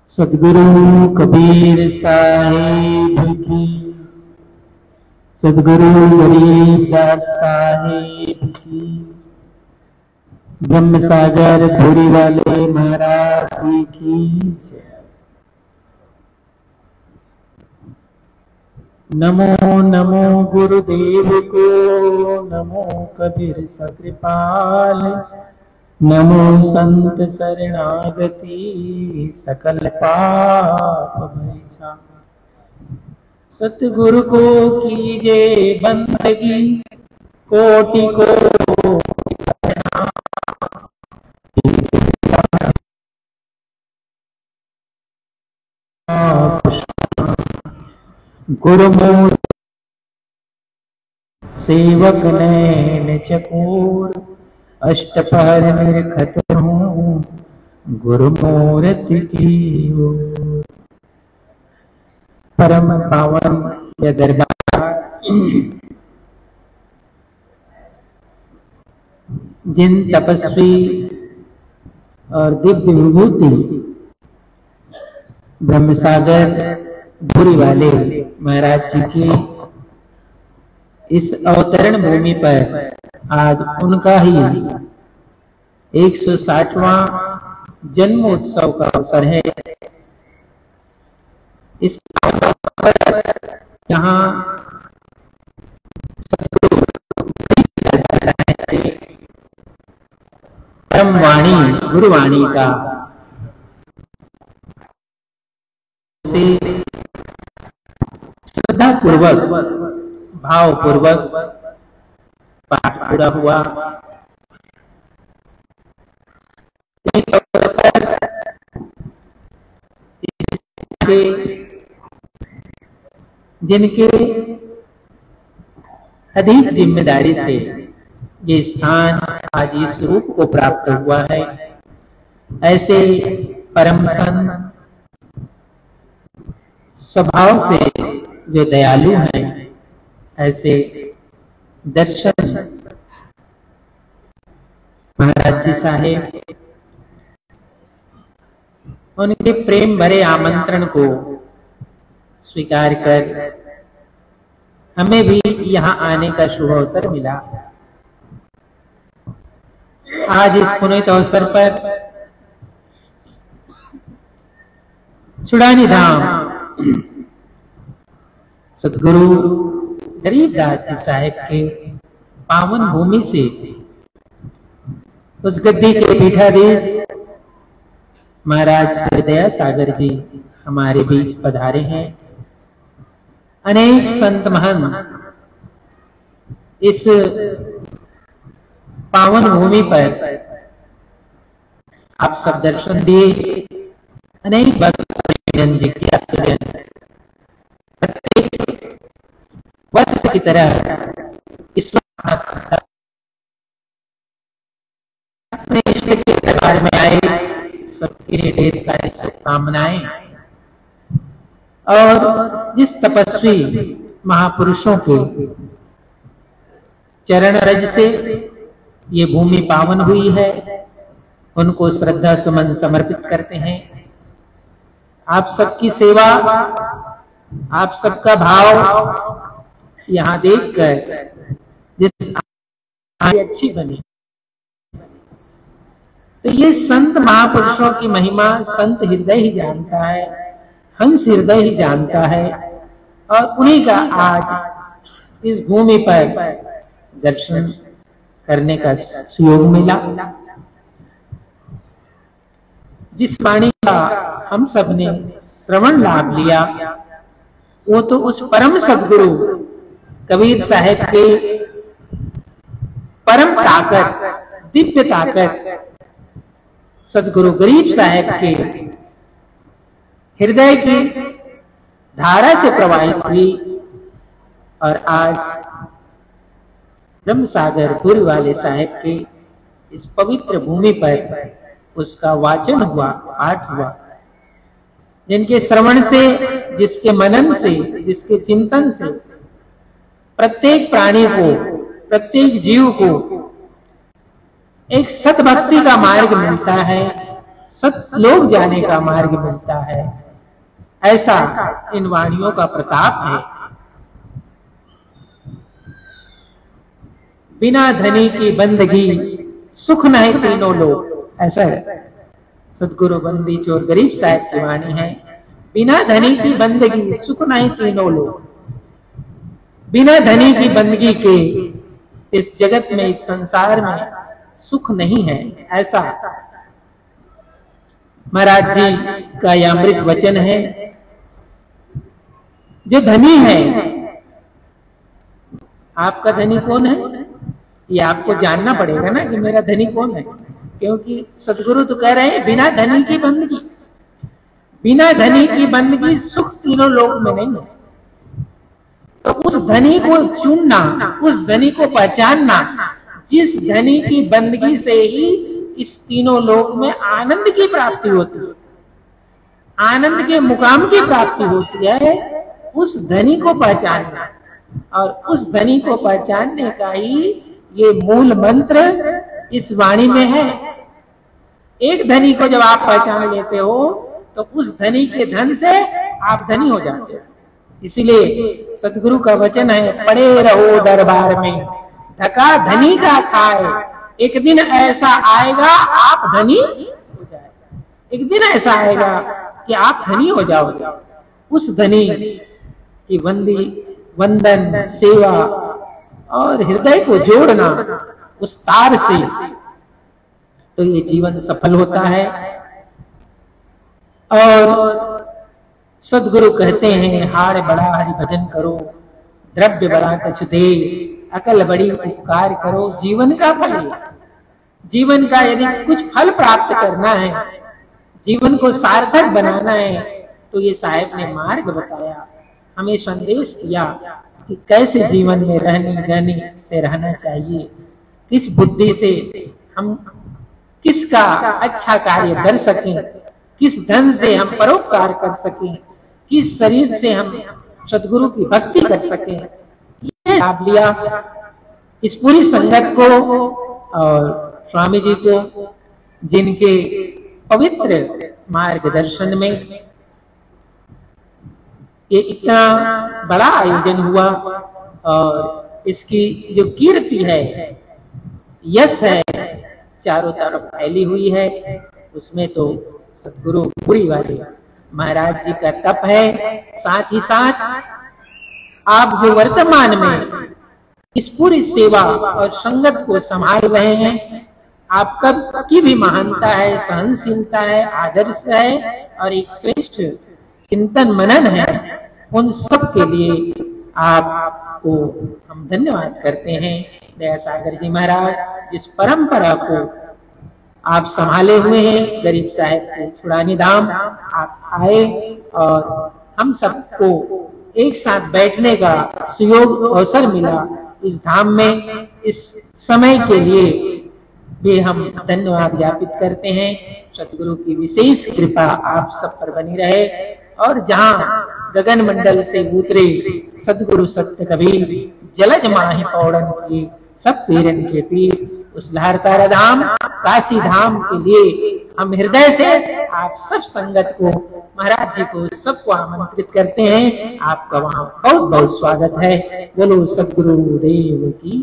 सद्गुरु कबीर साहिब की, सद्गुरु गरीबदास साहिब की, ब्रह्म सागर भूरी वाले महाराज जी की जय। नमो नमो गुरुदेव को, नमो कबीर सकृपाल, नमो संत शरणागति सकल पाप भैसा। सतगुरु को कीजे बंदगी कोटि को गुरुमूल सेवक नैन चकोर, अष्टपहर निरखत हूँ गुरुमूर्ति की ओर। परम पावन यह दरबार जिन तपस्वी और दिव्य विभूति ब्रह्म सागर भूरी वाले महाराज जी की इस अवतरण भूमि पर आज उनका ही 160वां जन्म उत्सव का अवसर है। इस पर यहाँ परम वाणी गुरुवाणी का से श्रद्धा पूर्वक भाव पूर्वक पाठ पूरा हुआ। जिनके अधिक जिम्मेदारी से ये स्थान आज इस रूप को प्राप्त हुआ है, ऐसे परम संत स्वभाव से जो दयालु हैं, ऐसे दर्शन महाराज जी साहेब उनके प्रेम भरे आमंत्रण को स्वीकार कर हमें भी यहाँ आने का शुभ अवसर मिला। आज इस पुनीत अवसर पर सुडानी धाम सतगुरु गरीबदास जी साहेब के पावन भूमि से उस गद्दी के पीठाधीश महाराज श्री दया सागर जी हमारे बीच पधारे हैं। अनेक संत महान इस पावन भूमि पर आप सब दर्शन दिए। अनेक भक्त जिज्ञासु वत्स की तरह इस अपने इष्ट के दरबार में आए। सबके लिए ढेर सारी शुभकामनाएं। और जिस तपस्वी महापुरुषों के चरण रज से ये भूमि पावन हुई है, उनको श्रद्धा सुमन समर्पित करते हैं। आप सबकी सेवा, आप सबका भाव यहाँ देखकर जिस अच्छी बनी, तो ये संत महापुरुषों की महिमा संत हृदय ही जानता है, हंस हृदय ही जानता है। और उन्हीं का आज इस भूमि पर दर्शन करने का सुयोग मिला। जिस वाणी का हम सब ने श्रवण लाभ लिया, वो तो उस परम सद्गुरु कबीर साहेब के परम ताकत, दिव्य ताकत सद्गुरु गरीब साहेब के हृदय की धारा से प्रवाहित हुई। और आज ब्रह्म सागर भूरी वाले साहेब के इस पवित्र भूमि पर उसका वाचन हुआ, पाठ हुआ। जिनके श्रवण से, जिसके मनन से, जिसके चिंतन से प्रत्येक प्राणी को, प्रत्येक जीव को एक सतभक्ति का मार्ग मिलता है, सतलोक जाने का मार्ग मिलता है। ऐसा इन वाणियों का प्रताप है। बिना धनी की बंदगी सुख नहीं तीनों लोग, ऐसा है सदगुरु बंदी चोर गरीब साहब की वाणी है। बिना धनी की बंदगी सुख नहीं तीनों लोग। बिना धनी की बंदगी के इस जगत में, इस संसार में सुख नहीं है। ऐसा महाराज जी का यह अमृत वचन है। जो धनी है, आपका धनी कौन है ये आपको जानना पड़ेगा ना कि मेरा धनी कौन है। क्योंकि सदगुरु तो कह रहे हैं बिना धनी की बंदगी, बिना धनी की बंदगी सुख तीनों लोक में नहीं है। तो उस धनी को चुनना, उस धनी को पहचानना, जिस धनी की बंदगी से ही इस तीनों लोक में आनंद की प्राप्ति होती है, आनंद के मुकाम की प्राप्ति होती है, उस धनी को पहचानना। और उस धनी को पहचानने का ही ये मूल मंत्र इस वाणी में है। एक धनी को जब आप पहचान लेते हो तो उस धनी के धन से आप धनी हो जाते हो। इसीलिए सतगुरु का वचन है, पड़े रहो दरबार में ढका धनी का खाए, एक दिन ऐसा आएगा आप धनी हो जाएगा। एक दिन ऐसा आएगा कि आप धनी हो जाओगे। उस धनी की वंदन, सेवा और हृदय को जोड़ना उस तार से, तो ये जीवन सफल होता है। और सदगुरु कहते हैं, हाड़ बड़ा हरि भजन करो, द्रव्य बड़ा कछु दे, अकल बड़ी उपकार करो। जीवन का फल है। जीवन का यदि कुछ फल प्राप्त करना है, जीवन को सार्थक बनाना है, तो ये साहेब ने मार्ग बताया, हमें संदेश दिया कि कैसे जीवन में रहने से रहना चाहिए, किस बुद्धि से हम किसका अच्छा कार्य कर सकें, किस धन से हम परोपकार कर सकें, किस शरीर से हम सदगुरु की भक्ति कर सकें। ये लाभ लिया इस पूरी संगत को और स्वामी जी को, जिनके पवित्र मार्गदर्शन में ये इतना बड़ा आयोजन हुआ। और इसकी जो कीर्ति है, यश है, चारों तरफ फैली हुई है। उसमें तो सतगुरु पूरी वाले महाराज जी का तप है। साथ ही साथ आप जो वर्तमान में इस पूरी सेवा और संगत को संभाल रहे हैं, आपका की भी महानता है, सहनशीलता है, आदर्श है और एक श्रेष्ठ चिंतन मनन है। उन सब के लिए आपको हम धन्यवाद करते हैं। दया सागर जी महाराज, जिस परंपरा को आप संभाले हुए हैं, गरीब साहब के छुड़ानी धाम आप आए और हम सबको एक साथ बैठने का सुयोग अवसर मिला इस धाम में। इस समय के लिए भी हम धन्यवाद ज्ञापित करते हैं। सतगुरु की विशेष कृपा आप सब पर बनी रहे। और जहाँ गगन मंडल से उतरे सतगुरु सत्य कबीर, जलज माहि पौड़न की सब पीरन के पीर, उस लहरतारा धाम काशी धाम के लिए हम हृदय से आप सब संगत को, महाराज जी को, सबको आमंत्रित करते हैं। आपका वहां बहुत बहुत स्वागत है। बोलो सतगुरु देव की।